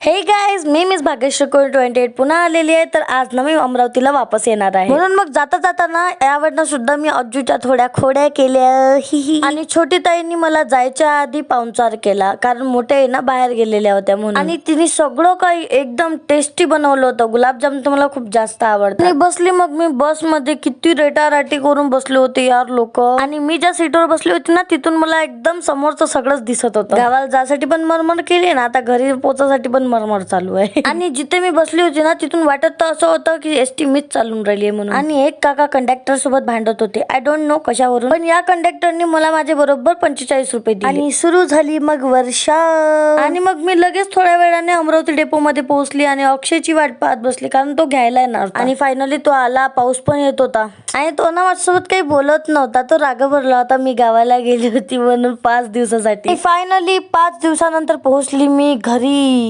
Hey guys, मी miss Bhagyashree कोळी 28 पुन्हा आलेली आहे. तर आज ना मी अमरावतीला वापस येणार आहे. म्हणून मग जाता जाता ना यावरनं सुद्धा मी अज्जूच्या थोड्या खोड्या केल्या ही आणि छोटी ताईंनी मला जायच्या आधी पाहुणचार केला, कारण मोठे आहे ना बाहेर गेलेल्या होत्या म्हणून. आणि तिने सगळं काही एकदम टेस्टी बनवलं होतं. गुलाबजाम तर मला खूप जास्त आवडतात. आणि बसली मग मी बस मध्ये, किती रेटाराटी करून बसले होते यार लोक. आणि मी ज्या सीटवर बसली होती ना तिथून मला एकदम समोरचं सगळंच दिसत होतं. गावाला जायसाठी पण मरमर केली ना, आता घरी पोहोचासाठी पण मरमर चालू आहे. आणि जिथे मी बसली होती ना तिथून वाटत तर असं होतं की एसटी मीच चालून राहिली आहे म्हणून. आणि एक काका कंडक्टर सोबत भांडत होते, आय डोंट नो कशावरून, पण या कंडक्टरनी मला माझे बरोबर 45 रुपये दिले. आणि सुरू झाली मग वर्षा. आणि मग मी लगेच थोड्या वेळाने अमरावती डेपो मध्ये पोहोचली आणि अक्षयची वाट पाहत बसली, कारण तो घ्यायला येणार होता. आणि फायनली तो आला. पाऊस पण येत होता आणि तो ना माझ्यासोबत काही बोलत नव्हता. तो राग भरला होता मी गावाला गेली होती म्हणून 5 दिवसासाठी. फायनली 5 दिवसानंतर पोहोचली मी घरी.